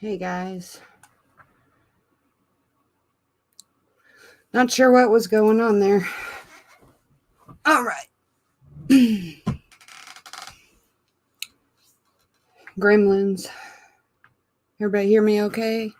Hey guys. Not sure what was going on there. All right. Gremlins. Everybody hear me okay?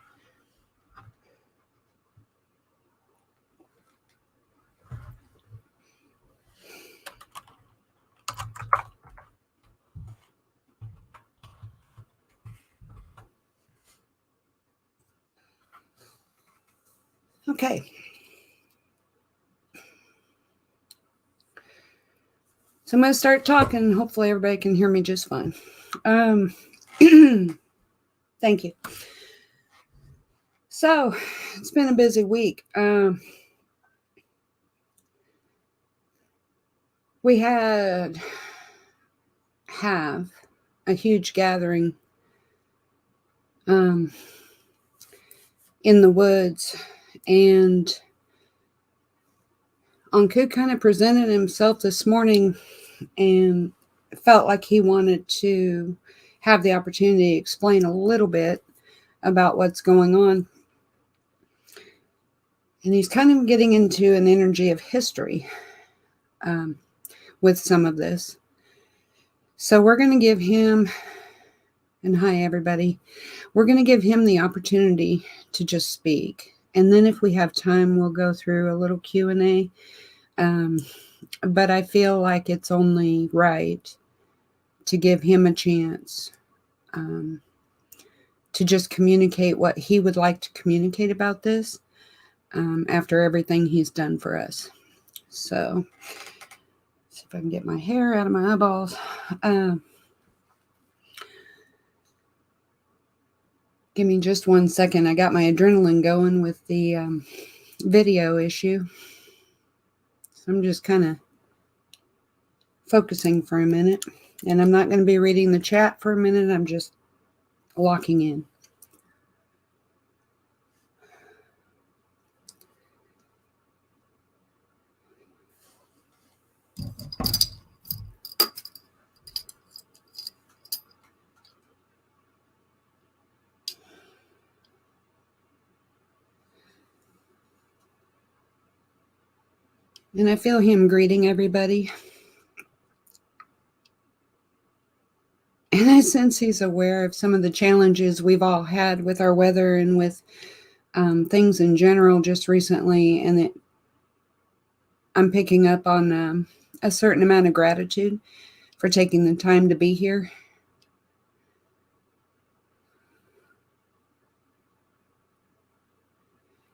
Okay. So I'm going to start talking. Hopefully everybody can hear me just fine. Thank you. So it's been a busy week. We have a huge gathering in the woods, and Anku kind of presented himself this morning and felt like he wanted to have the opportunity to explain a little bit about what's going on. And he's kind of getting into an energy of history with some of this. So we're going to give him, and hi everybody, we're going to give him the opportunity to just speak. And then if we have time, we'll go through a little Q&A. But I feel like it's only right to give him a chance to just communicate what he would like to communicate about this after everything he's done for us. So, see if I can get my hair out of my eyeballs. Give me just 1 second. I got my adrenaline going with the video issue. So I'm just kind of focusing for a minute. And I'm not going to be reading the chat for a minute. I'm just locking in. And I feel him greeting everybody. And I sense he's aware of some of the challenges we've all had with our weather and with things in general just recently. And I'm picking up on a certain amount of gratitude for taking the time to be here.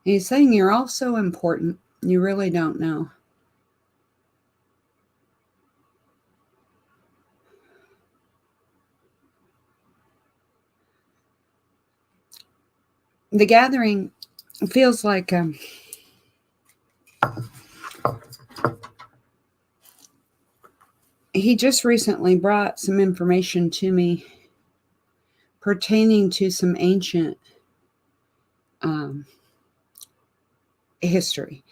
And he's saying you're all so important. You really don't know. The gathering feels like he just recently brought some information to me pertaining to some ancient history.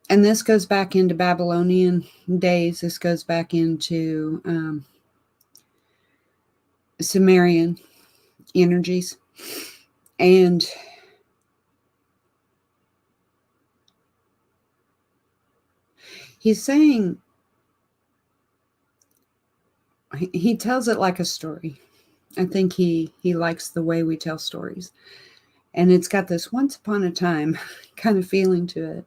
And this goes back into Babylonian days. This goes back into Sumerian energies. And he's saying, he tells it like a story. I think he likes the way we tell stories. And it's got this once upon a time kind of feeling to it.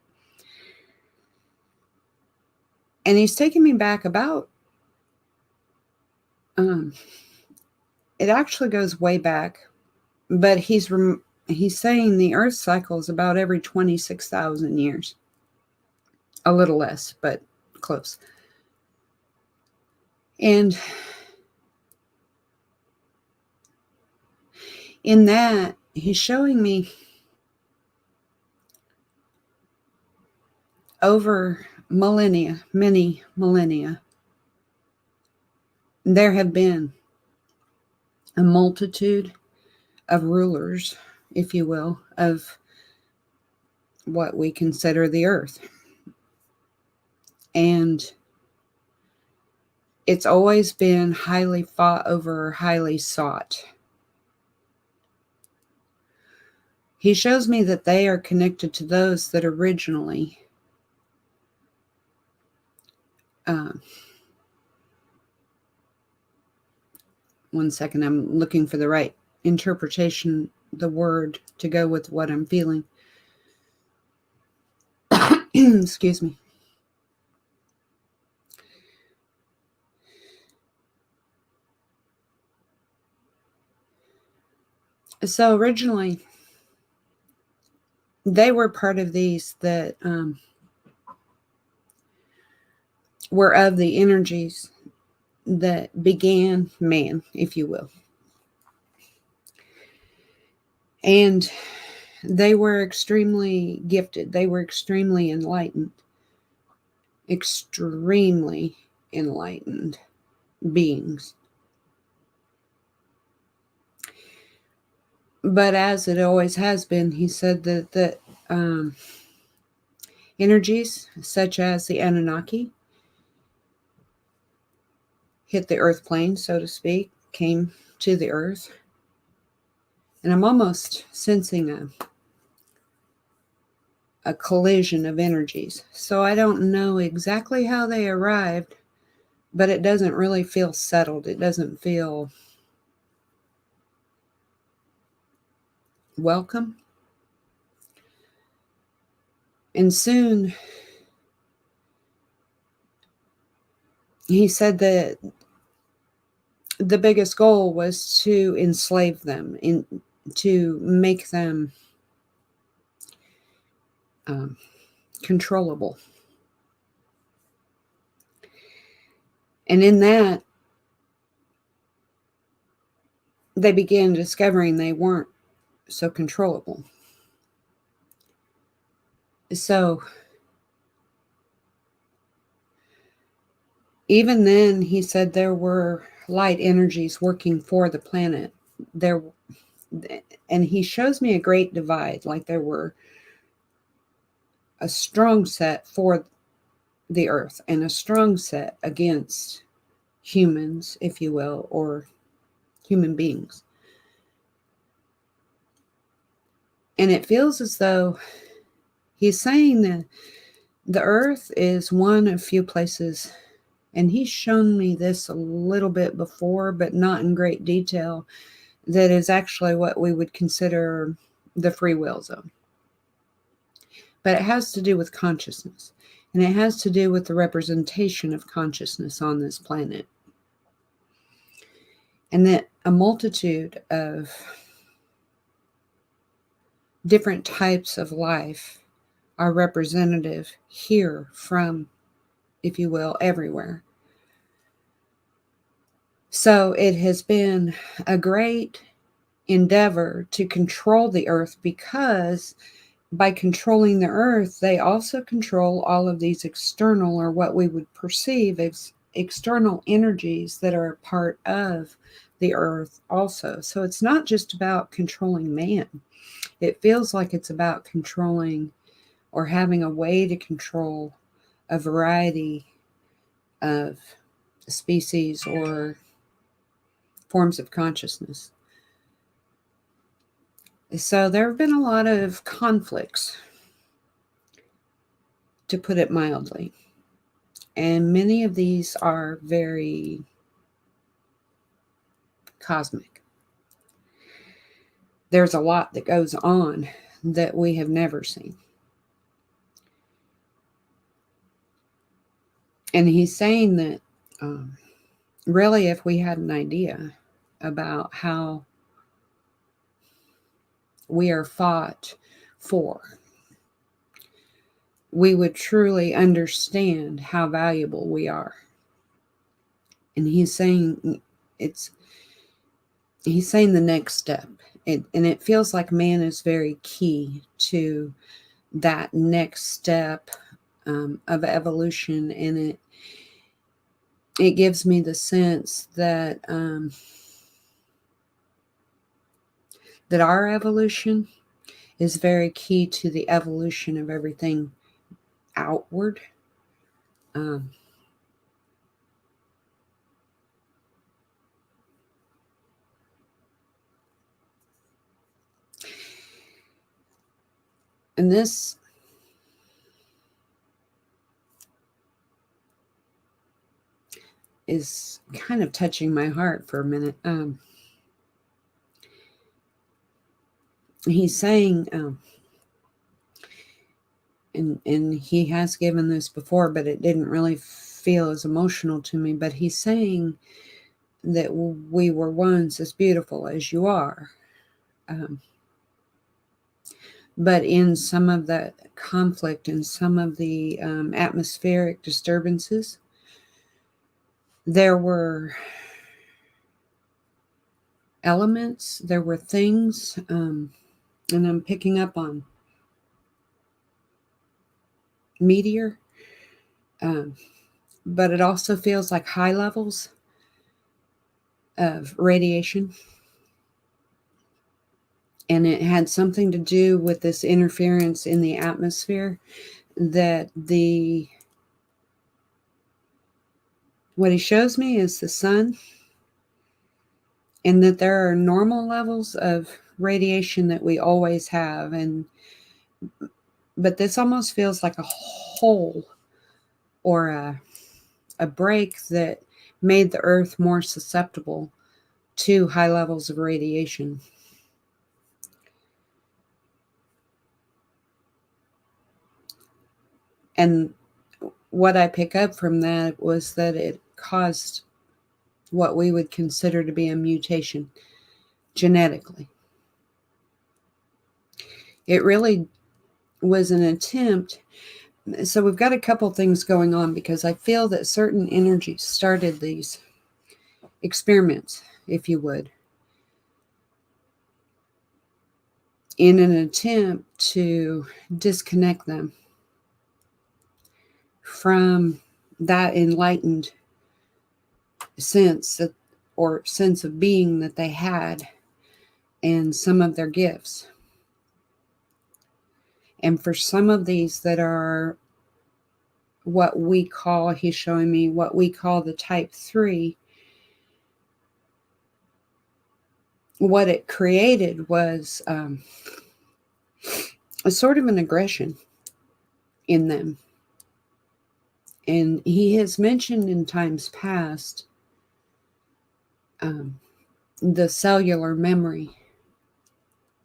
And he's taking me back about, it actually goes way back, but he's saying the Earth cycles about every 26,000 years. A little less, but close. And in that, he's showing me over millennia, many millennia, there have been a multitude of rulers, if you will, of what we consider the earth. And it's always been highly fought over, highly sought. he shows me that they are connected to those that originally one second, I'm looking for the right interpretation, the word to go with what I'm feeling. Excuse me. So originally, they were part of these that were of the energies that began man, if you will. And they were extremely gifted. They were extremely enlightened. Extremely enlightened beings. But as it always has been, he said that energies such as the Anunnaki hit the earth plane, so to speak, came to the earth. And I'm almost sensing a collision of energies. So I don't know exactly how they arrived, but it doesn't really feel settled. It doesn't feel welcome. And soon, he said that the biggest goal was to enslave them, to make them controllable. And in that, they began discovering they weren't so controllable. So even then, he said there were light energies working for the planet. And he shows me a great divide, like there were a strong set for the earth and a strong set against humans, if you will, or human beings. And it feels as though he's saying that the earth is one of few places, and he's shown me this a little bit before, but not in great detail, that is actually what we would consider the free will zone. But it has to do with consciousness, and it has to do with the representation of consciousness on this planet. And that a multitude of different types of life are representative here from, if you will, everywhere. So it has been a great endeavor to control the earth, because by controlling the earth, they also control all of these external, or what we would perceive as external energies that are a part of the earth also. So it's not just about controlling man. It feels like it's about controlling, or having a way to control, a variety of species or forms of consciousness. So there have been a lot of conflicts, to put it mildly. And many of these are very cosmic. There's a lot that goes on that we have never seen. And he's saying that really, if we had an idea about how we are fought for, we would truly understand how valuable we are. And he's saying he's saying the next step. And it feels like man is very key to that next step of evolution. And it gives me the sense that that our evolution is very key to the evolution of everything outward. And this is kind of touching my heart for a minute. He's saying, and he has given this before, but it didn't really feel as emotional to me. But he's saying that we were once as beautiful as you are. But in some of the conflict and some of the atmospheric disturbances, there were elements, there were things, and I'm picking up on meteor, but it also feels like high levels of radiation. And it had something to do with this interference in the atmosphere, that what he shows me is the sun, and that there are normal levels of radiation that we always have, but this almost feels like a hole or a break that made the earth more susceptible to high levels of radiation. And what I pick up from that was that it caused what we would consider to be a mutation genetically. It really was an attempt. So we've got a couple things going on, because I feel that certain energies started these experiments, if you would, in an attempt to disconnect them from that enlightened sense of being that they had, and some of their gifts. And for some of these that are what we call, he's showing me, what we call the type 3, what it created was a sort of an aggression in them. And he has mentioned in times past the cellular memory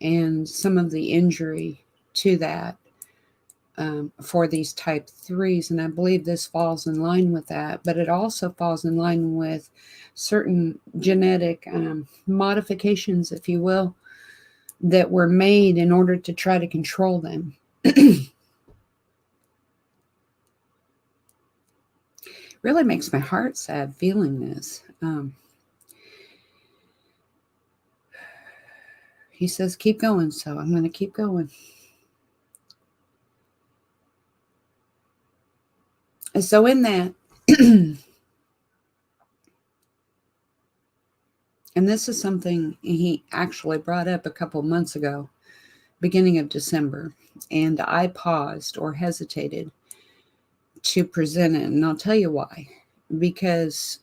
and some of the injury to that for these type 3s. And I believe this falls in line with that, but it also falls in line with certain genetic modifications, if you will, that were made in order to try to control them. Really makes my heart sad feeling this. He says, keep going, so I'm going to keep going. And so in that, and this is something he actually brought up a couple months ago, beginning of December, and I paused or hesitated to present it, and I'll tell you why. Because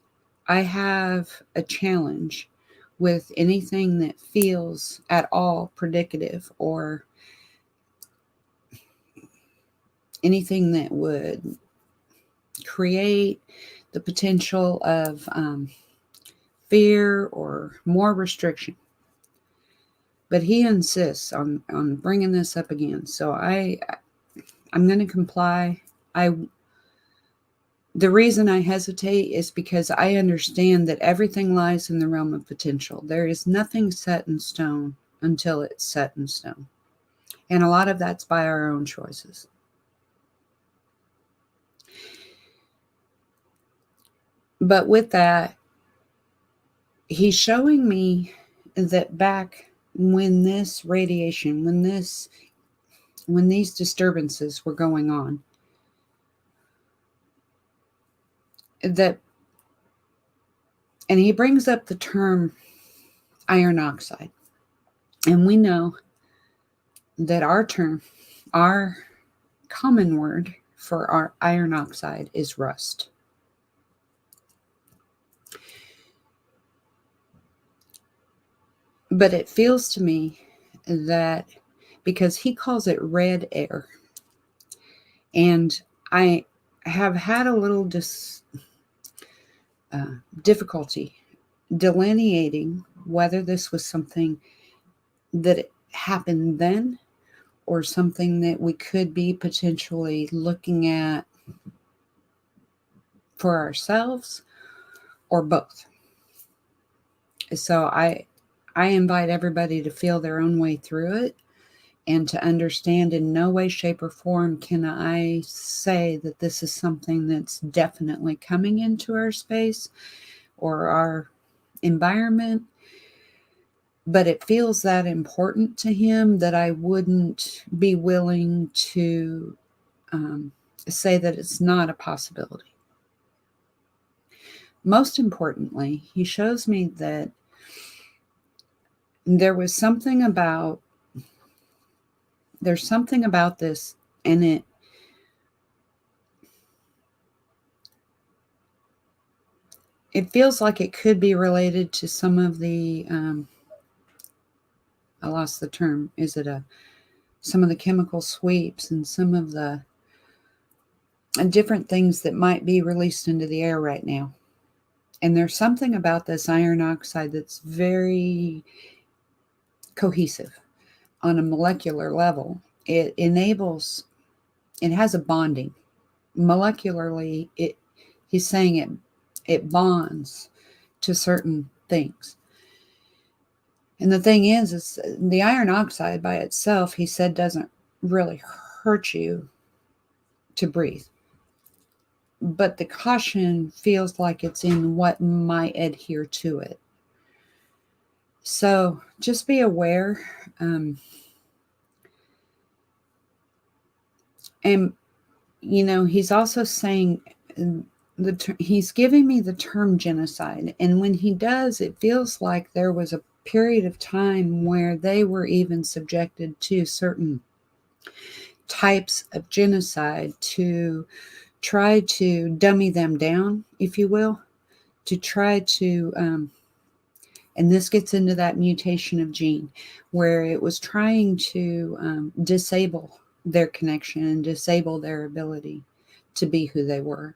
I have a challenge with anything that feels at all predicative, or anything that would create the potential of fear or more restriction. But he insists on bringing this up again. So I'm going to comply. The reason I hesitate is because I understand that everything lies in the realm of potential. There is nothing set in stone until it's set in stone. And a lot of that's by our own choices. But with that, he's showing me that back when this radiation, when these disturbances were going on, that, and he brings up the term iron oxide. And we know that our common word for our iron oxide is rust. But it feels to me that because he calls it red air. And I have had a little difficulty delineating whether this was something that happened then or something that we could be potentially looking at for ourselves, or both. So I invite everybody to feel their own way through it and to understand in no way, shape, or form can I say that this is something that's definitely coming into our space or our environment. But it feels that important to him that I wouldn't be willing to say that it's not a possibility. Most importantly, he shows me that there's something about this, and it feels like it could be related to some of the I lost the term. Is it some of the chemical sweeps and some of the different things that might be released into the air right now? And there's something about this iron oxide that's very cohesive on a molecular level. It has a bonding. Molecularly, he's saying it bonds to certain things. And the thing is the iron oxide by itself, he said, doesn't really hurt you to breathe. But the caution feels like it's in what might adhere to it. So just be aware. And, he's also saying, he's giving me the term genocide. And when he does, it feels like there was a period of time where they were even subjected to certain types of genocide to try to dummy them down, if you will, to try to, and this gets into that mutation of gene, where it was trying to disable their connection and disable their ability to be who they were.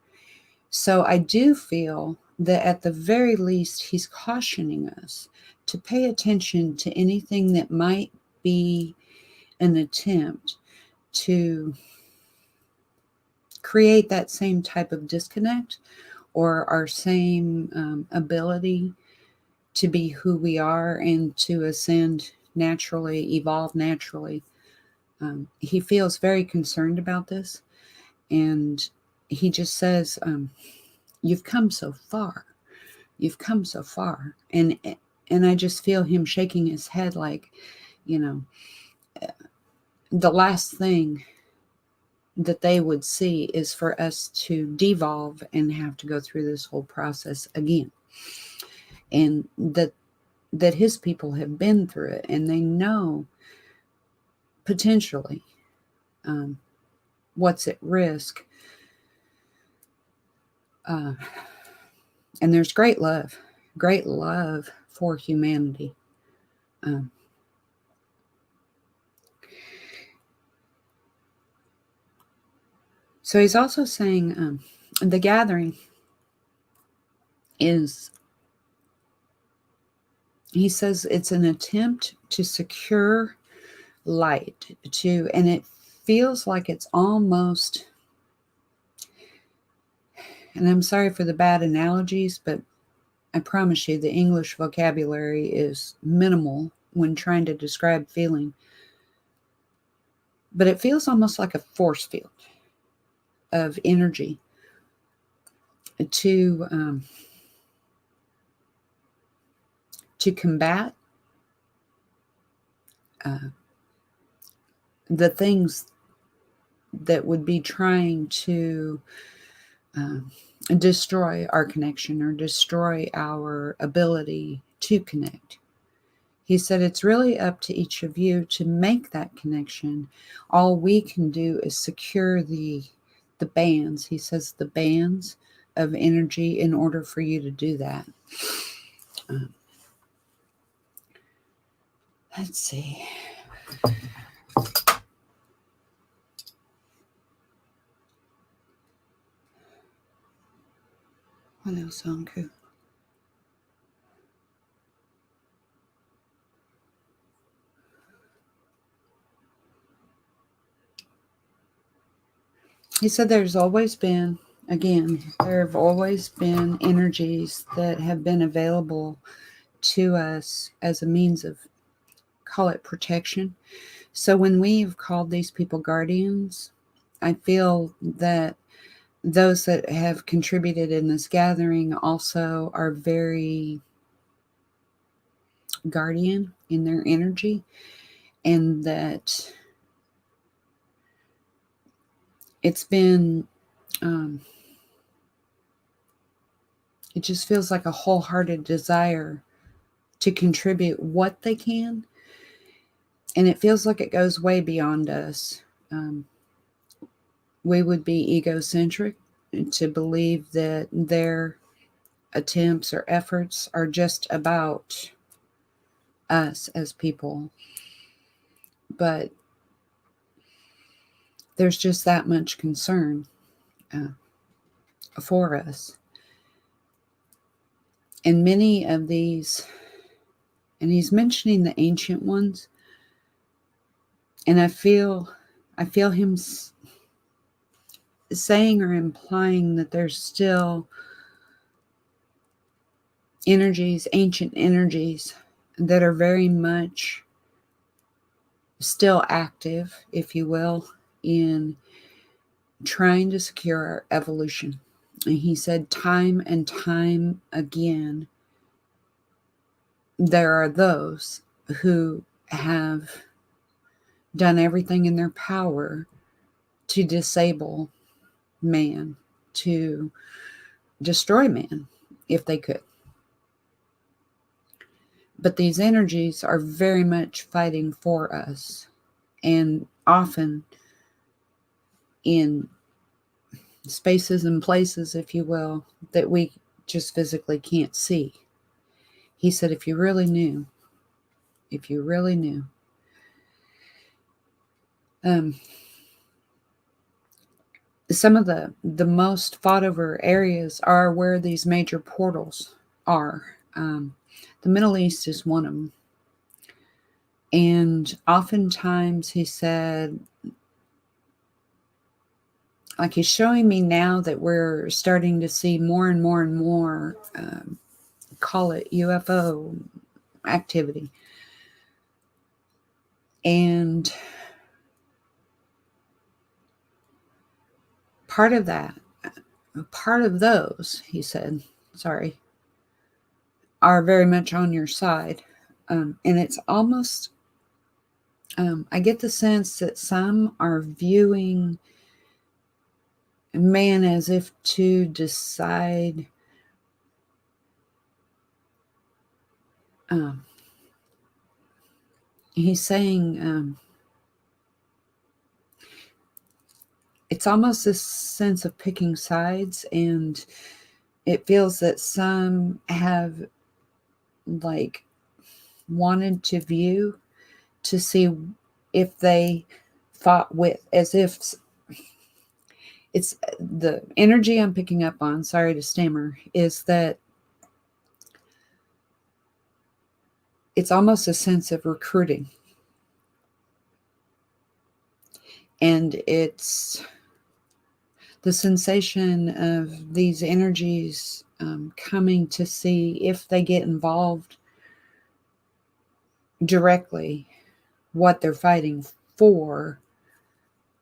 So I do feel that at the very least, he's cautioning us to pay attention to anything that might be an attempt to create that same type of disconnect or our same ability to be who we are and to ascend naturally, evolve naturally. He feels very concerned about this. And he just says, you've come so far. You've come so far. And I just feel him shaking his head like, the last thing that they would see is for us to devolve and have to go through this whole process again. And that his people have been through it and they know potentially what's at risk. And there's great love for humanity. So he's also saying the gathering is, he says it's an attempt to secure light, and it feels like it's almost, and I'm sorry for the bad analogies, but I promise you the English vocabulary is minimal when trying to describe feeling. But it feels almost like a force field of energy to combat the things that would be trying to destroy our connection or destroy our ability to connect. He said it's really up to each of you to make that connection. All we can do is secure the bands. He says the bands of energy in order for you to do that. Let's see. What else, Anku? He said there's always been, again, there have always been energies that have been available to us as a means of, call it protection. So when we've called these people guardians, I feel that those that have contributed in this gathering also are very guardian in their energy, and that it's been, it just feels like a wholehearted desire to contribute what they can. And it feels like it goes way beyond us. We would be egocentric to believe that their attempts or efforts are just about us as people. But there's just that much concern for us. And many of these, and he's mentioning the ancient ones, and I feel him saying or implying that there's still energies, ancient energies, that are very much still active, if you will, in trying to secure our evolution. And he said time and time again, there are those who have done everything in their power to disable man, to destroy man, if they could. But these energies are very much fighting for us, and often in spaces and places, if you will, that we just physically can't see. He said, if you really knew, some of the most fought over areas are where these major portals are. The Middle East is one of them. And oftentimes he said, like he's showing me now that we're starting to see more and more and more, call it UFO activity. And part of those, he said, sorry, are very much on your side. And it's almost, I get the sense that some are viewing man as if to decide he's saying it's almost this sense of picking sides, and it feels that some have like wanted to view to see if they fought with, as if it's the energy I'm picking up on, sorry to stammer, is that it's almost a sense of recruiting. And it's the sensation of these energies coming to see if they get involved directly, what they're fighting for,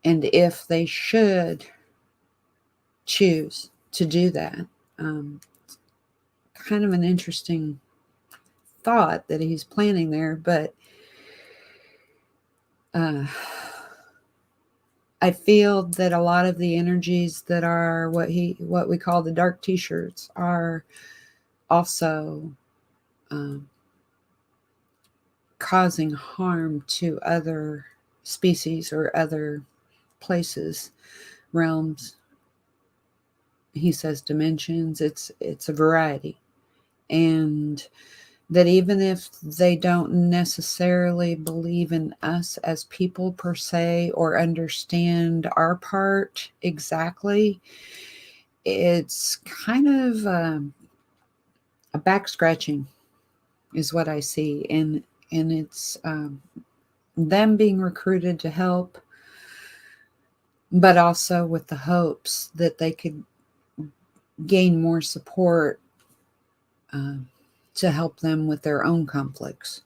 and if they should choose to do that. Kind of an interesting thought that he's planning there, but I feel that a lot of the energies that are what we call the dark t-shirts are also causing harm to other species or other places, realms. He says dimensions. It's a variety, and that even if they don't necessarily believe in us as people per se or understand our part exactly, it's kind of a back scratching is what I see. And it's them being recruited to help, but also with the hopes that they could gain more support to help them with their own conflicts.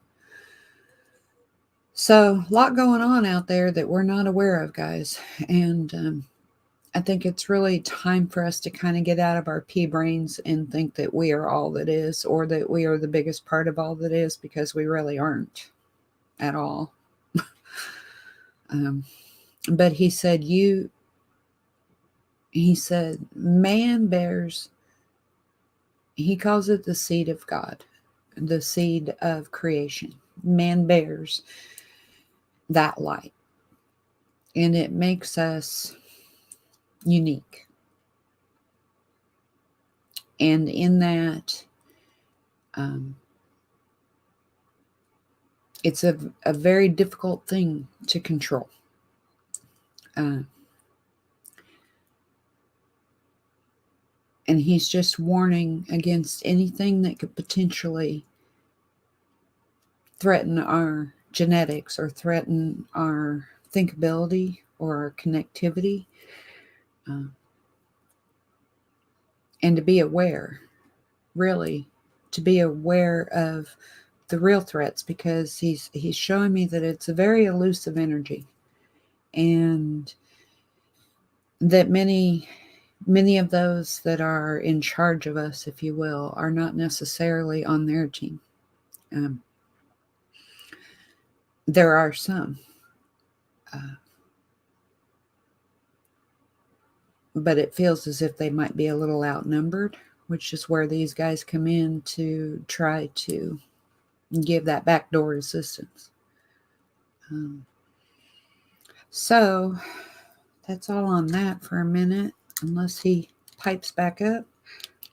So a lot going on out there that we're not aware of, guys. And I think it's really time for us to kind of get out of our pea brains and think that we are all that is, or that we are the biggest part of all that is, because we really aren't at all. But he said, man bears, he calls it the seed of God, the seed of creation. Man bears that light, and it makes us unique. And in that, it's a very difficult thing to control. And he's just warning against anything that could potentially threaten our genetics or threaten our thinkability or our connectivity. And to be aware, really, to be aware of the real threats, because he's showing me that it's a very elusive energy, and that many of those that are in charge of us, if you will, are not necessarily on their team. There are some, but it feels as if they might be a little outnumbered, which is where these guys come in to try to give that backdoor assistance. So that's all on that for a minute, unless he pipes back up.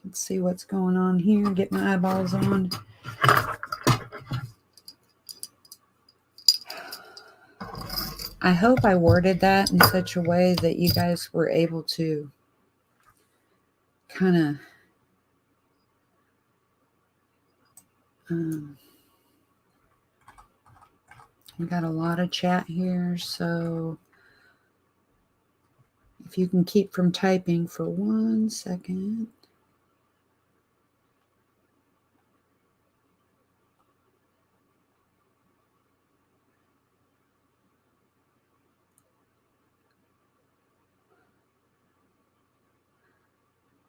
Let's see what's going on here. Get my eyeballs on. I hope I worded that in such a way that you guys were able to kind of we got a lot of chat here, so if you can keep from typing for 1 second.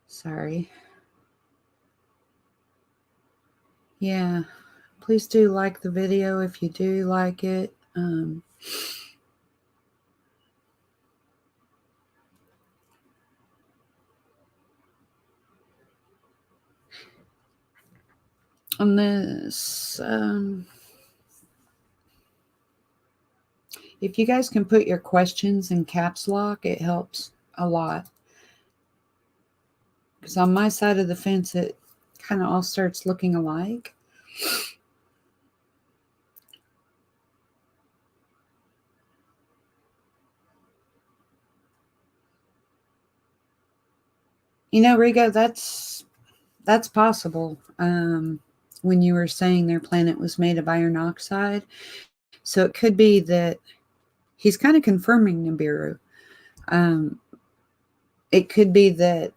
Sorry. Yeah, please do like the video if you do like it. On this, if you guys can put your questions in caps lock, it helps a lot. Because on my side of the fence, it kind of all starts looking alike. You know, Rigo, that's possible. When you were saying their planet was made of iron oxide. So it could be that he's kind of confirming Nibiru. It could be that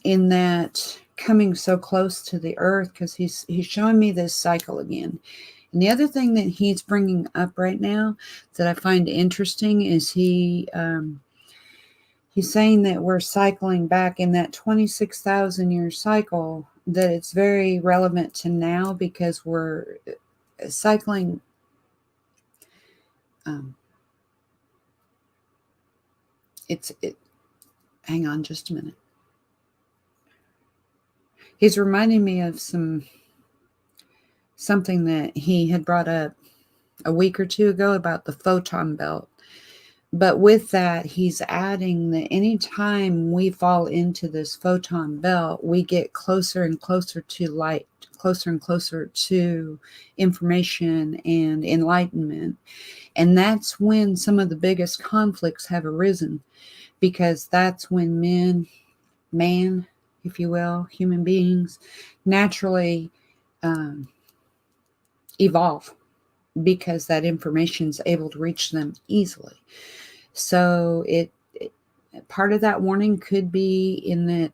in that coming so close to the earth, because he's showing me this cycle again. And the other thing that he's bringing up right now that I find interesting is he's saying that we're cycling back in that 26,000 year cycle, that it's very relevant to now because we're cycling. Hang on just a minute. He's reminding me of something that he had brought up a week or two ago about the photon belt. But with that, he's adding that anytime we fall into this photon belt, we get closer and closer to light, closer and closer to information and enlightenment. And that's when some of the biggest conflicts have arisen, because that's when men man, if you will, human beings, naturally evolve because that information is able to reach them easily. So part of that warning could be in that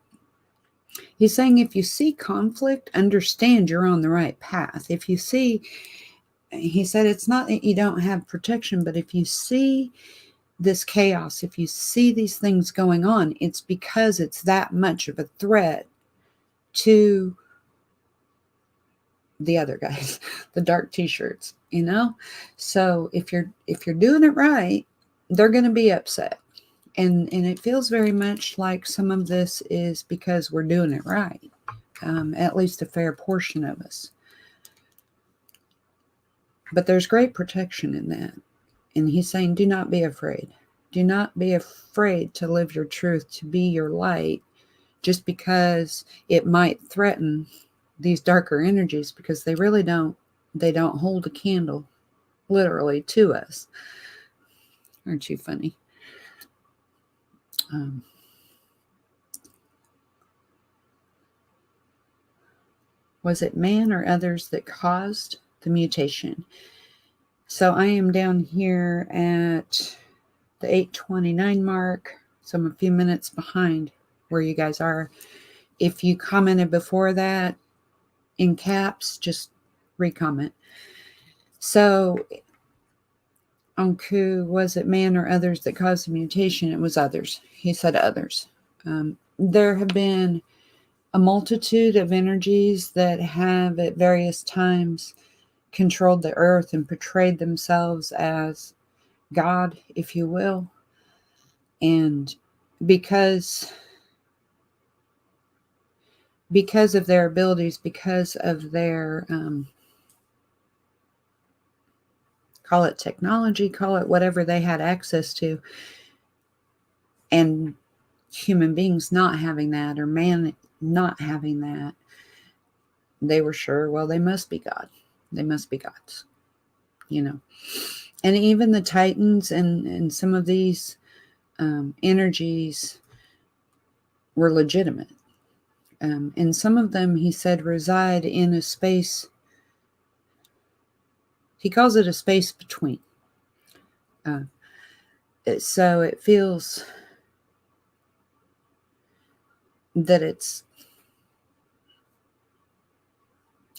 he's saying if you see conflict, understand you're on the right path. If you see, he said it's not that you don't have protection, but if you see this chaos, if you see these things going on, it's because it's that much of a threat to the other guys, the dark t-shirts, you know? So if you're doing it right, they're going to be upset. And it feels very much like some of this is because we're doing it right. At least a fair portion of us. But there's great protection in that. And he's saying, do not be afraid. Do not be afraid to live your truth, to be your light, just because it might threaten these darker energies, because they really don't. They don't hold a candle, literally, to us. Aren't you funny? Was it man or others that caused the mutation? So I am down here at the 8:29 mark, so I'm a few minutes behind where you guys are. If you commented before that in caps, just re-comment. So Anku, was it man or others that caused the mutation? It was others. He said others. There have been a multitude of energies that have at various times controlled the earth and portrayed themselves as God, if you will. And because of their abilities, because of their, call it technology, call it whatever they had access to, and human beings not having that, or man not having that, they were sure, well, they must be God. They must be gods, you know. And even the Titans and some of these energies were legitimate. And some of them, he said, reside in a space. He calls it a space between. So it feels that it's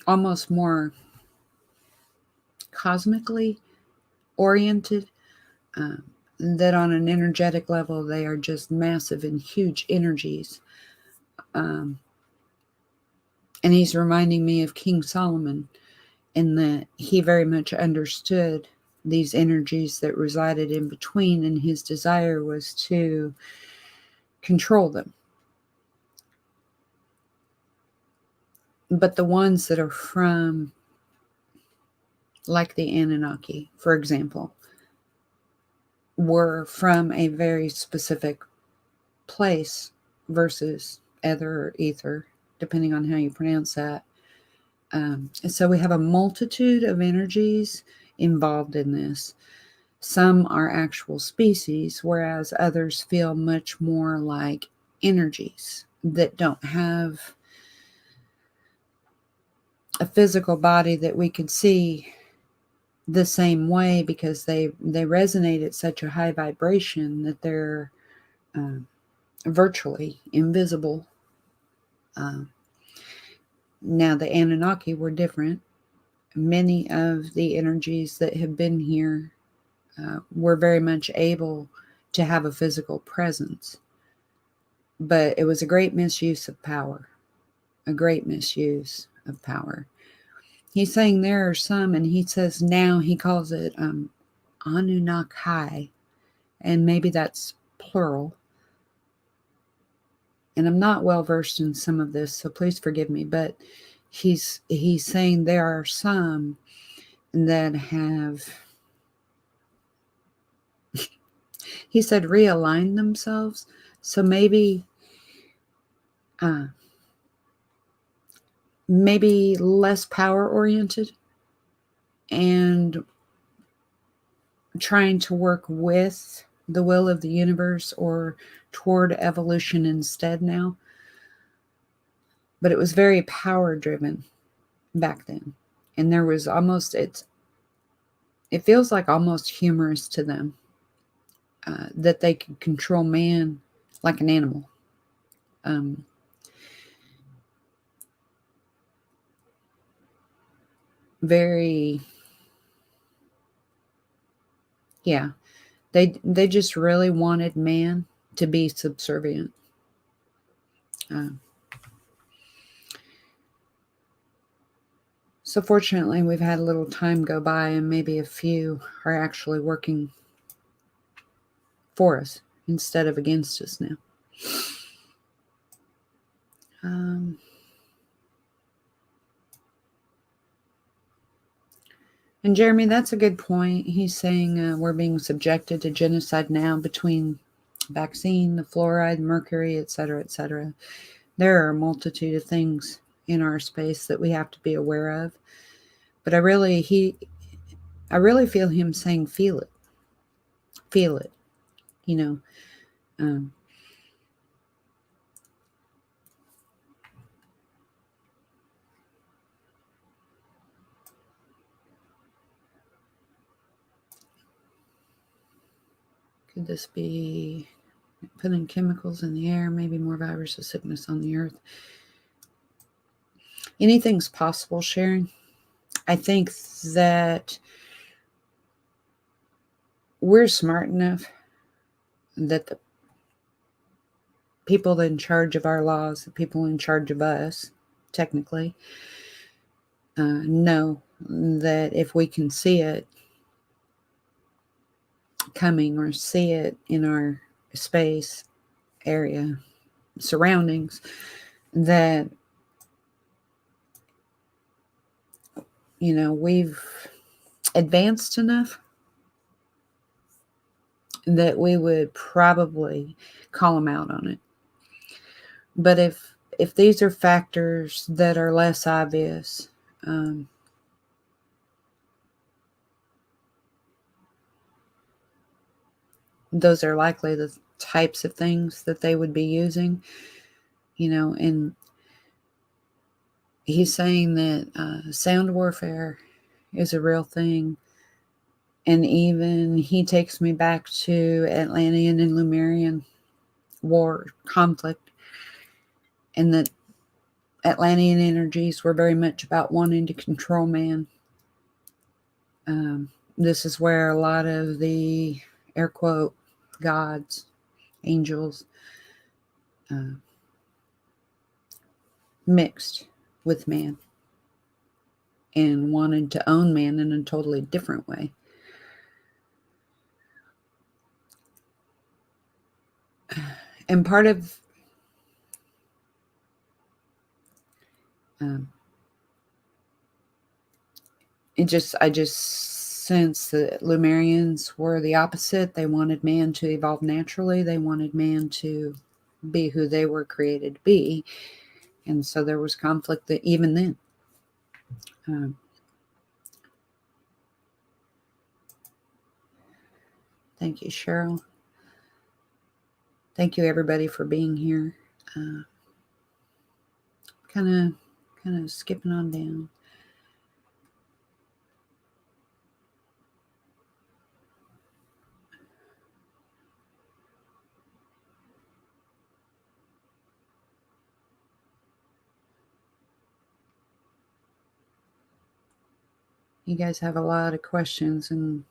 almost more cosmically oriented, that on an energetic level, they are just massive and huge energies. And he's reminding me of King Solomon, in that he very much understood these energies that resided in between, and his desire was to control them. But the ones that are from, like the Anunnaki, for example, were from a very specific place versus ether or ether, depending on how you pronounce that. So we have a multitude of energies involved in this. Some are actual species, whereas others feel much more like energies that don't have a physical body that we could see the same way, because they resonate at such a high vibration that they're virtually invisible. Now, the Anunnaki were different. Many of the energies that have been here were very much able to have a physical presence. But it was a great misuse of power. A great misuse of power. He's saying there are some, and he says now he calls it Anunnaki, and maybe that's plural. And I'm not well versed in some of this, so please forgive me, but he's saying there are some that have, he said, realigned themselves. So maybe less power oriented and trying to work with the will of the universe or toward evolution instead now. But it was very power driven back then. And there was almost, it feels like almost humorous to them that they could control man like an animal. Very, yeah, they just really wanted man to be subservient. So fortunately, we've had a little time go by, and maybe a few are actually working for us instead of against us now. And Jeremy, that's a good point. He's saying we're being subjected to genocide now between vaccine, the fluoride, mercury, etc., etc. There are a multitude of things in our space that we have to be aware of. But I really feel him saying, feel it. Feel it. You know, could this be putting chemicals in the air, maybe more viruses, sickness on the earth? Anything's possible, Sharon. I think that we're smart enough that the people in charge of our laws, the people in charge of us, technically, know that if we can see it coming or see it in our space, area, surroundings, that, we've advanced enough that we would probably call them out on it. But if these are factors that are less obvious, those are likely the types of things that they would be using, and he's saying that sound warfare is a real thing. And even he takes me back to Atlantean and Lemurian war conflict, and that Atlantean energies were very much about wanting to control man. This is where a lot of the air quote gods, angels, mixed with man and wanted to own man in a totally different way. And part of I just sense that Lemurians were the opposite. They wanted man to evolve naturally. They wanted man to be who they were created to be. And so there was conflict that even then. Thank you, Cheryl. Thank you, everybody, for being here. Kind of skipping on down. You guys have a lot of questions and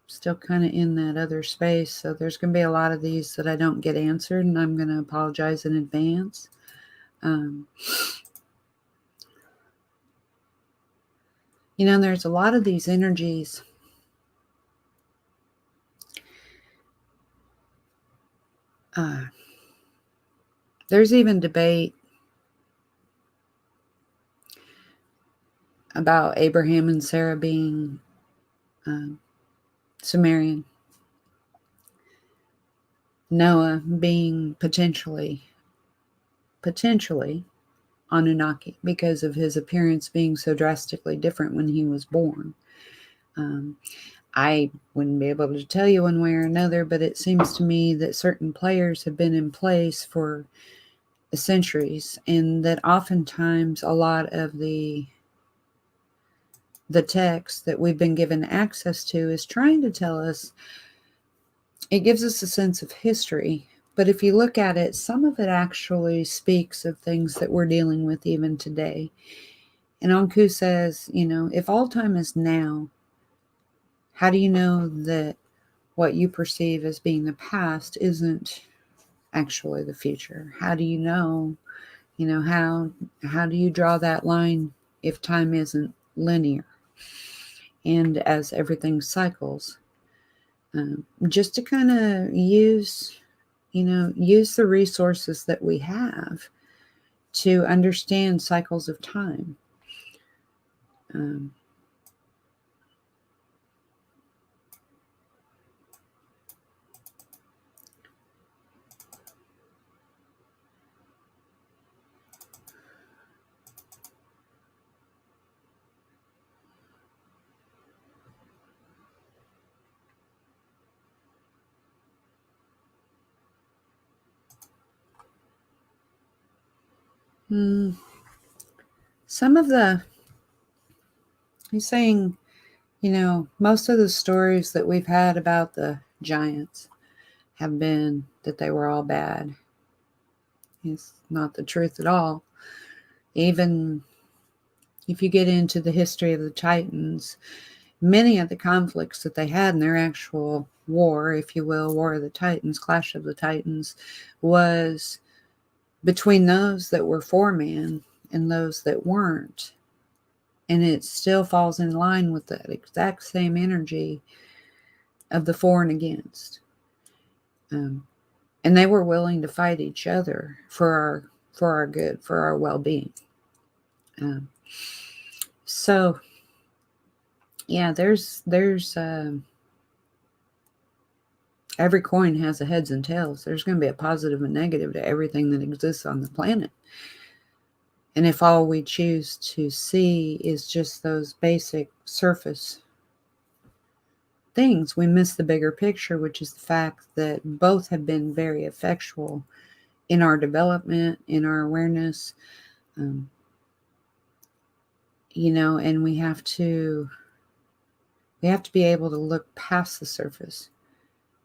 still kind of in that other space. So there's going to be a lot of these that I don't get answered, and I'm going to apologize in advance. There's a lot of these energies. There's even debate about Abraham and Sarah being Sumerian, Noah being potentially Anunnaki because of his appearance being so drastically different when he was born. I wouldn't be able to tell you one way or another, but it seems to me that certain players have been in place for centuries, and that oftentimes a lot of the text that we've been given access to is trying to tell us, it gives us a sense of history. But if you look at it, some of it actually speaks of things that we're dealing with even today. And Anku says, if all time is now, how do you know that what you perceive as being the past isn't actually the future? How do you know, how do you draw that line if time isn't linear? And as everything cycles, just to kind of use the resources that we have to understand cycles of time. Some of he's saying, most of the stories that we've had about the giants have been that they were all bad. It's not the truth at all. Even if you get into the history of the Titans, many of the conflicts that they had in their actual war, if you will, War of the Titans, Clash of the Titans, was between those that were for man and those that weren't. And it still falls in line with that exact same energy of the for and against. And they were willing to fight each other for our good, for our well-being. So, yeah, there's every coin has a heads and tails. There's going to be a positive and negative to everything that exists on the planet. And if all we choose to see is just those basic surface things, we miss the bigger picture, which is the fact that both have been very effectual in our development, in our awareness, and we have to be able to look past the surface,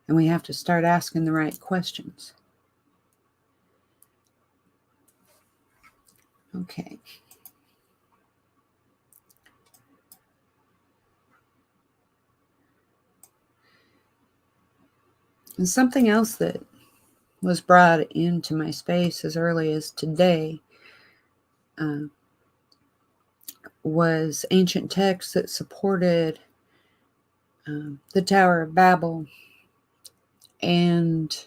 and we have to start asking the right questions. Okay. And something else that was brought into my space as early as today was ancient texts that supported the Tower of Babel, and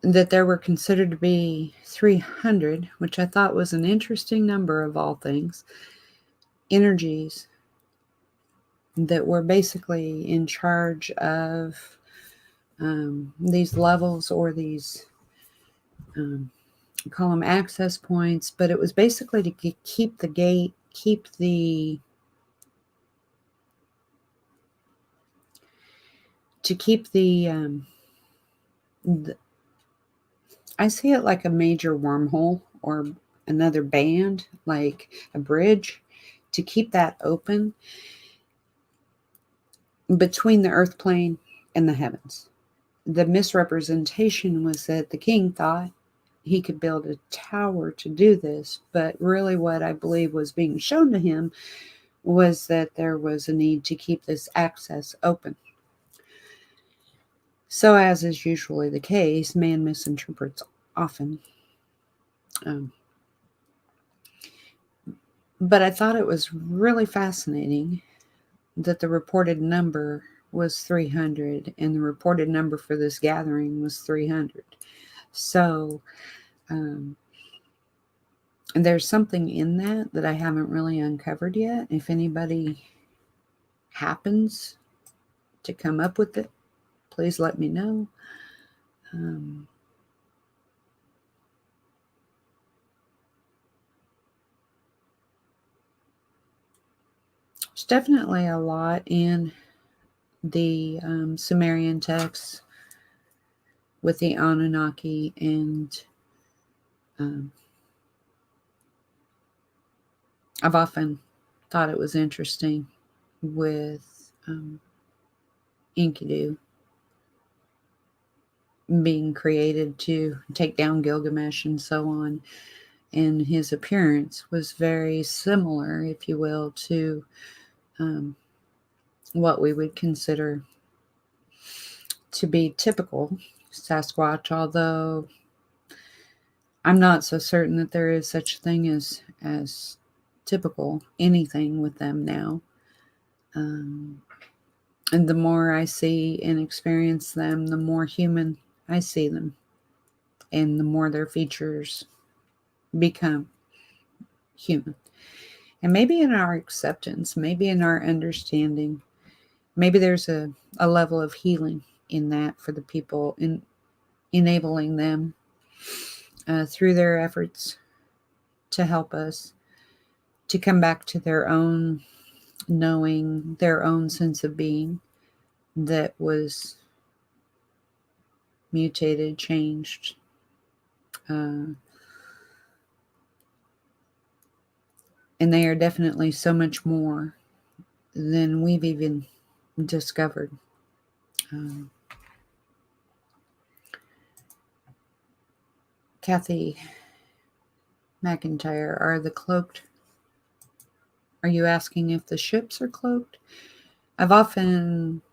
that there were considered to be 300, which I thought was an interesting number of all things, energies that were basically in charge of these levels, or these call them access points, but it was basically to keep the gate, I see it like a major wormhole or another band, like a bridge, to keep that open between the earth plane and the heavens. The misrepresentation was that the king thought he could build a tower to do this, but really what I believe was being shown to him was that there was a need to keep this access open. So, as is usually the case, man misinterprets often. But I thought it was really fascinating that the reported number was 300, and the reported number for this gathering was 300. So, there's something in that I haven't really uncovered yet. If anybody happens to come up with it, please let me know. There's definitely a lot in the Sumerian texts with the Anunnaki, and I've often thought it was interesting with Enkidu being created to take down Gilgamesh and so on. And his appearance was very similar, if you will, to what we would consider to be typical Sasquatch, although I'm not so certain that there is such a thing as typical anything with them now. And the more I see and experience them, the more human I see them, and the more their features become human. And maybe in our acceptance, maybe in our understanding, maybe there's a level of healing in that for the people, in enabling them through their efforts to help us to come back to their own knowing, their own sense of being that was mutated, changed, and they are definitely so much more than we've even discovered. Kathy McIntyre, are you asking if the ships are cloaked? I've often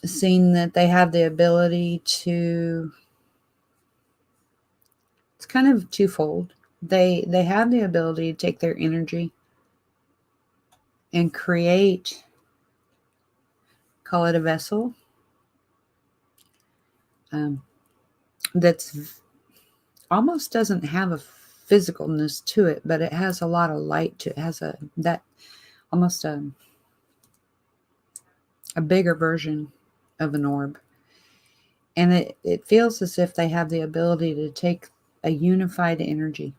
seen that they have the ability to, it's kind of twofold. They have the ability to take their energy and create, call it a vessel, that's almost doesn't have a physicalness to it, but it has a lot of light to it. It has almost a bigger version of an orb. And it feels as if they have the ability to take a unified energy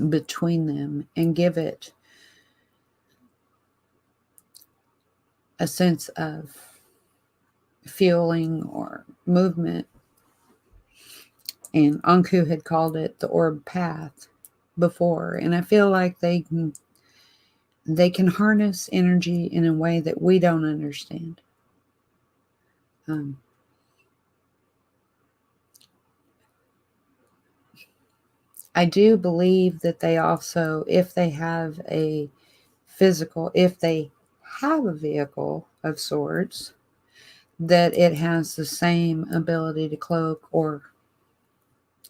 between them and give it a sense of fueling or movement. And Anku had called it the orb path before. And I feel like they can harness energy in a way that we don't understand. I do believe that they also, if they have a vehicle of sorts, that it has the same ability to cloak or,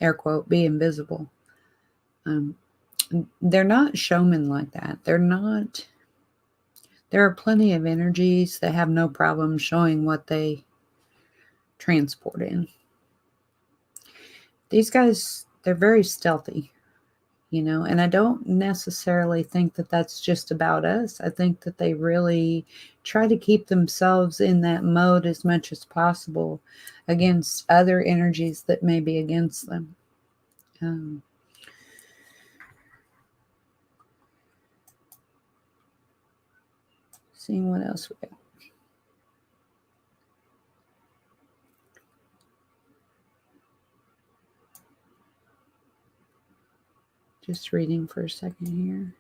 air quote, be invisible. They're not showmen like that. There are plenty of energies that have no problem showing what they transport in. These guys, they're very stealthy, and I don't necessarily think that that's just about us. I think that they really try to keep themselves in that mode as much as possible against other energies that may be against them. Seeing what else we got. Just reading for a second here.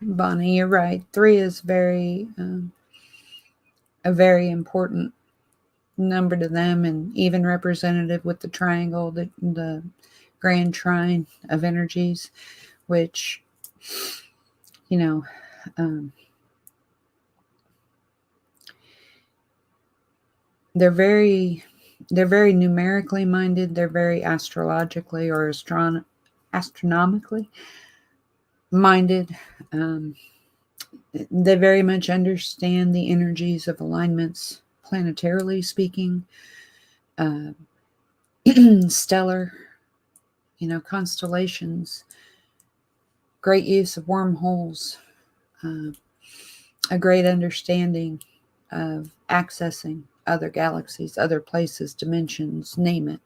Bonnie, you're right. 3 is a very important number to them, and even representative with the triangle, the grand trine of energies, which, they're very numerically minded. They're very astrologically or astronomically minded. They very much understand the energies of alignments, planetarily speaking, stellar, constellations, great use of wormholes, a great understanding of accessing other galaxies, other places, dimensions, name it.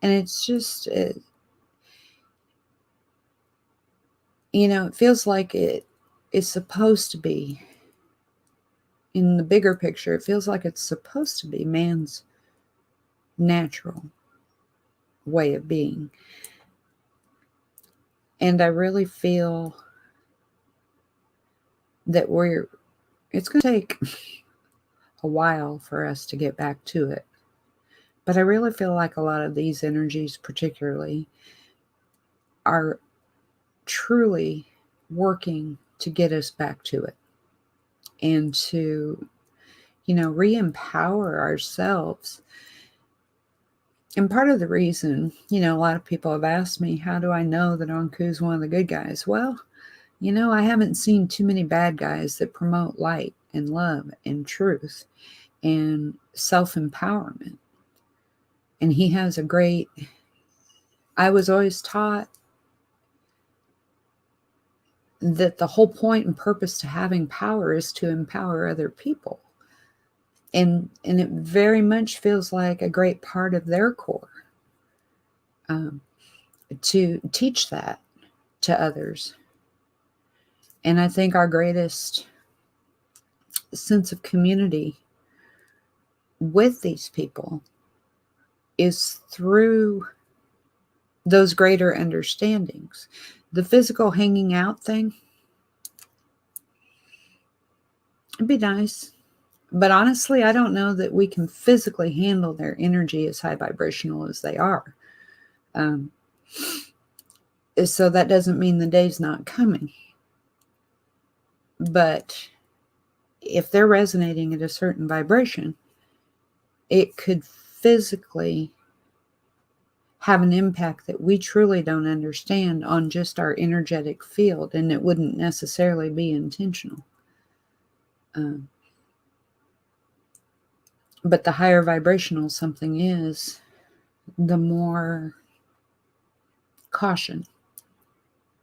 And it's just, it feels like it is supposed to be, in the bigger picture, it feels like it's supposed to be man's natural way of being. And I really feel that it's going to take a while for us to get back to it. But I really feel like a lot of these energies, particularly, are truly working to get us back to it and to, re-empower ourselves. And part of the reason, a lot of people have asked me, how do I know that Anku is one of the good guys? Well, I haven't seen too many bad guys that promote light and love and truth and self-empowerment. And he has I was always taught that the whole point and purpose to having power is to empower other people. And it very much feels like a great part of their core to teach that to others. And I think our greatest sense of community with these people is through those greater understandings. The physical hanging out thing, it'd be nice. But honestly, I don't know that we can physically handle their energy as high vibrational as they are. So that doesn't mean the day's not coming. But if they're resonating at a certain vibration, it could physically have an impact that we truly don't understand on just our energetic field, and it wouldn't necessarily be intentional. But the higher vibrational something is, the more caution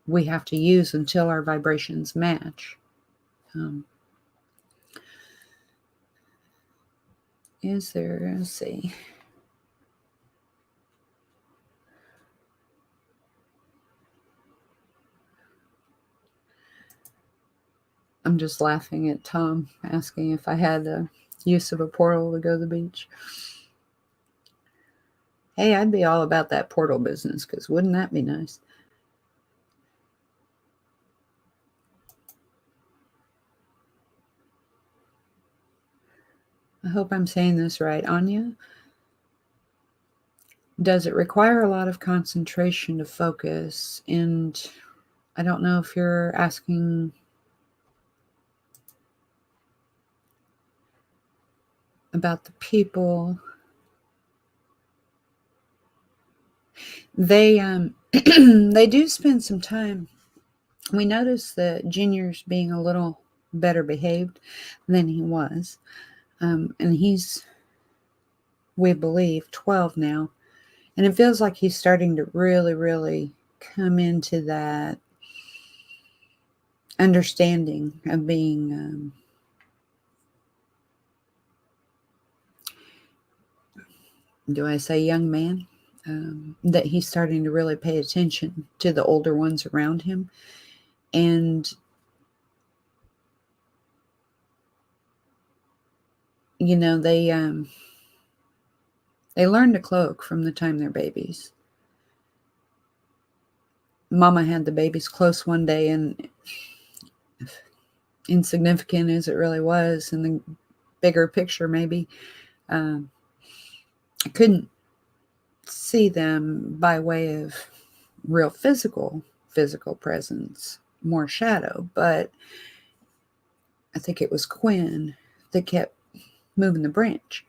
we have to use until our vibrations match. Let's see. I'm just laughing at Tom asking if I had a use of a portal to go to the beach. Hey, I'd be all about that portal business, because wouldn't that be nice? I hope I'm saying this right. Anya, does it require a lot of concentration to focus? And I don't know if you're asking about the people. They they do spend some time. We noticed that Junior's being a little better behaved than he was. And he's, we believe, 12 now. And it feels like he's starting to really, really come into that understanding of being do I say young man? That he's starting to really pay attention to the older ones around him. And, they learn to cloak from the time they're babies. Mama had the babies close one day, and insignificant as it really was in the bigger picture, maybe, I couldn't see them by way of real physical presence, more shadow. But I think it was Quinn that kept moving the branch.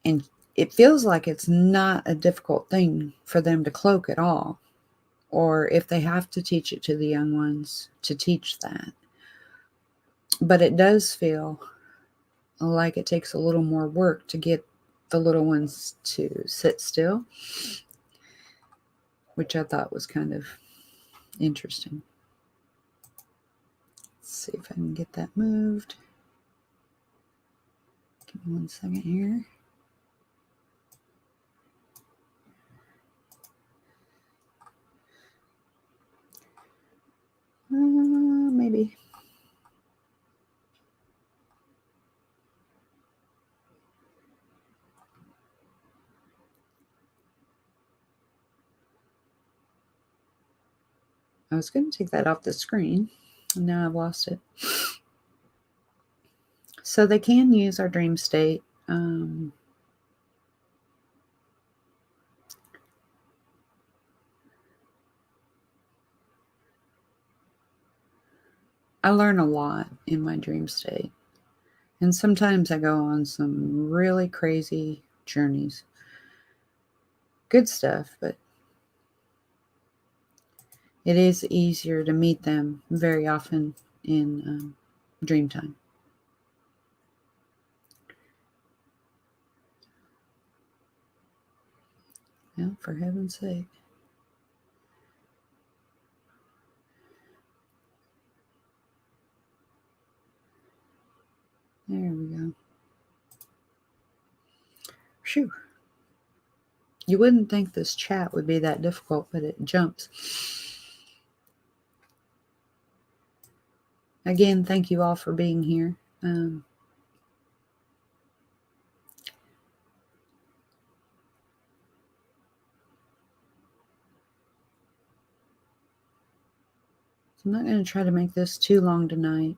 And it feels like it's not a difficult thing for them to cloak at all. Or if they have to teach it to the young ones, to teach that. But it does feel like it takes a little more work to get the little ones to sit still, which I thought was kind of interesting. Let's see if I can get that moved. Give me 1 second here. Maybe. I was going to take that off the screen, and now I've lost it. So they can use our dream state. I learn a lot in my dream state. And sometimes I go on some really crazy journeys. Good stuff, but it is easier to meet them very often in dream time. Well, for heaven's sake. There we go. Phew. You wouldn't think this chat would be that difficult, but it jumps. Again, thank you all for being here. So I'm not going to try to make this too long tonight.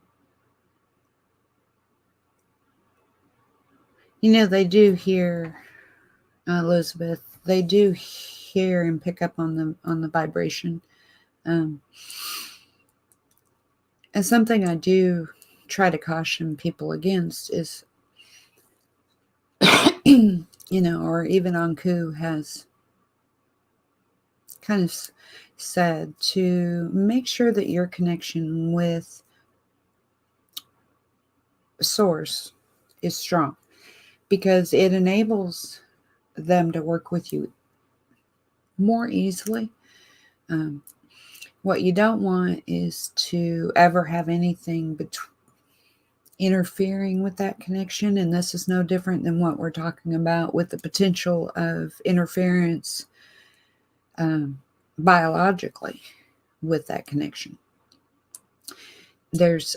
You know, they do hear, Elizabeth, they do hear and pick up on the vibration. And something I do try to caution people against is, you know, or even Anku has kind of said to make sure that your connection with source is strong, because it enables them to work with you more easily. What you don't want is to ever have anything interfering with that connection, and this is no different than what we're talking about with the potential of interference biologically with that connection. There's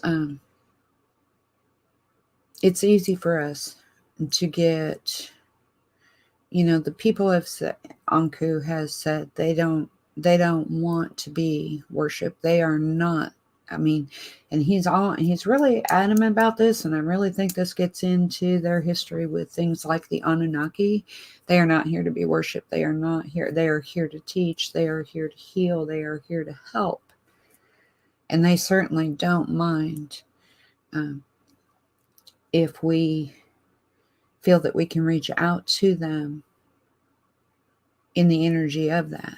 it's easy for us to get, you know, the people have said, Anku has said they don't want to be worshipped. They are not. I mean, and he's really adamant about this, and I really think this gets into their history with things like the Anunnaki. They are not here to be worshipped. They are not here. They are here to teach. They are here to heal. They are here to help. And they certainly don't mind if we feel that we can reach out to them in the energy of that.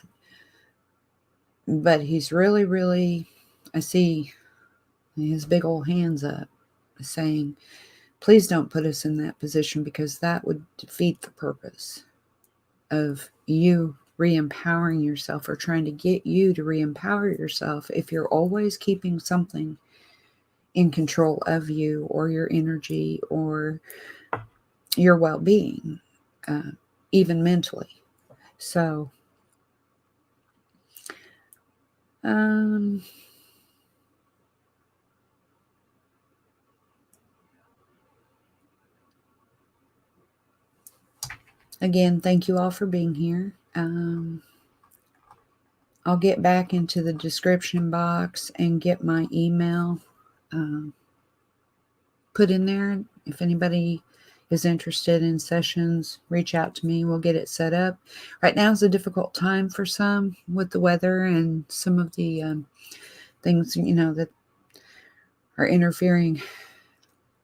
But he's really, really, I see his big old hands up saying, please don't put us in that position, because that would defeat the purpose of you re-empowering yourself, or trying to get you to re-empower yourself, if you're always keeping something in control of you or your energy or your well-being, even mentally. So again, thank you all for being here. I'll get back into the description box and get my email put in there. If anybody is interested in sessions, reach out to me. We'll get it set up. Right now is a difficult time for some with the weather and some of the things, you know, that are interfering.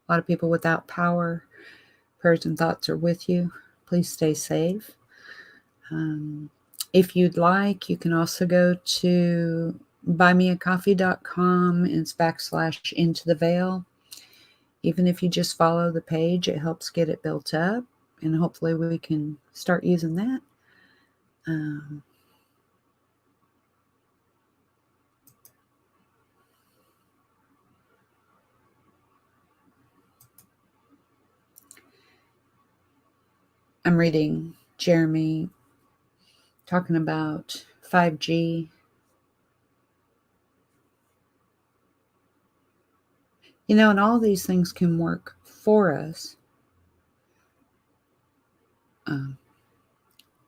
A lot of people without power. Prayers and thoughts are with you. Please stay safe. If you'd like, you can also go to buymeacoffee.com and / into the veil. Even if you just follow the page, it helps get it built up, and hopefully we can start using that. I'm reading Jeremy talking about 5G. And all these things can work for us.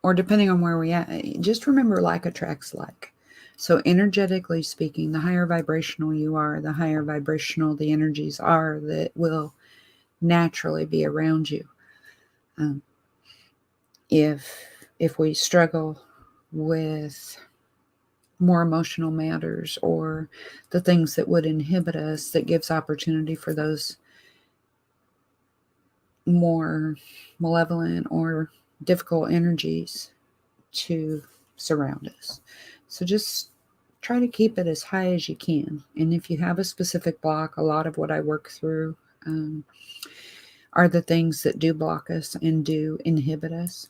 Or depending on where we at, just remember like attracts like. So energetically speaking, the higher vibrational you are, the higher vibrational the energies are that will naturally be around you. If we struggle with more emotional matters or the things that would inhibit us, that gives opportunity for those more malevolent or difficult energies to surround us. So just try to keep it as high as you can. And if you have a specific block, a lot of what I work through are the things that do block us and do inhibit us.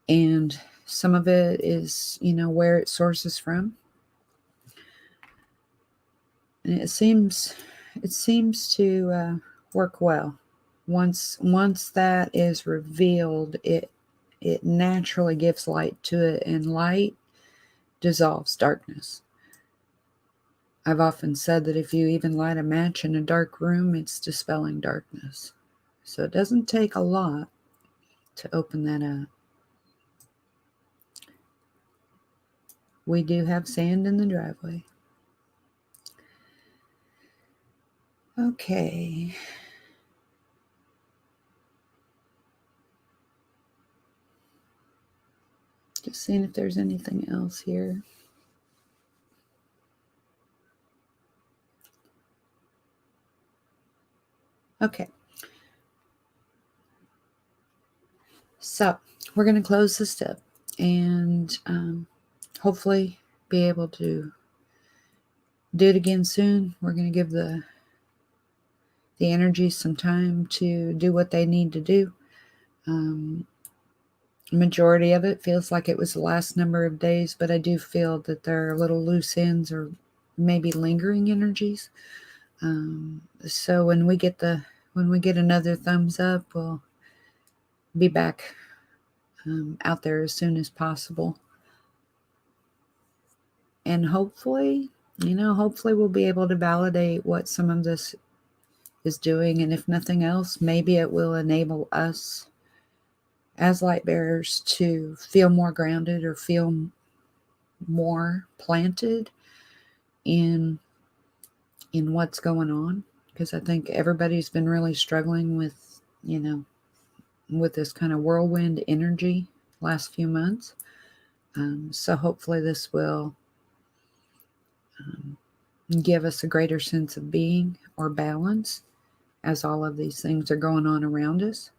And some of it is, where it sources from. And it seems to work well. Once that is revealed, it naturally gives light to it, and light dissolves darkness. I've often said that if you even light a match in a dark room, it's dispelling darkness. So it doesn't take a lot to open that up. We do have sand in the driveway. Okay. Just seeing if there's anything else here. Okay. So we're going to close this up and hopefully be able to do it again soon. We're going to give the energy some time to do what they need to do. Majority of it feels like it was the last number of days, but I do feel that there are little loose ends or maybe lingering energies. So when we get another thumbs up, we'll be back out there as soon as possible. And hopefully we'll be able to validate what some of this is doing. And if nothing else, maybe it will enable us as light bearers to feel more grounded or feel more planted in what's going on. Because I think everybody's been really struggling with, with this kind of whirlwind energy last few months. So hopefully this will give us a greater sense of being or balance as all of these things are going on around us.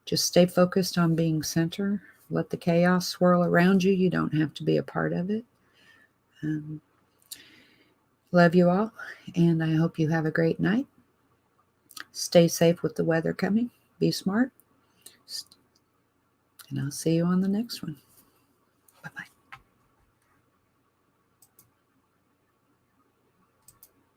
Just stay focused on being center. Let the chaos swirl around you. You don't have to be a part of it. Love you all, and I hope you have a great night. Stay safe with the weather coming. Be smart. And I'll see you on the next one.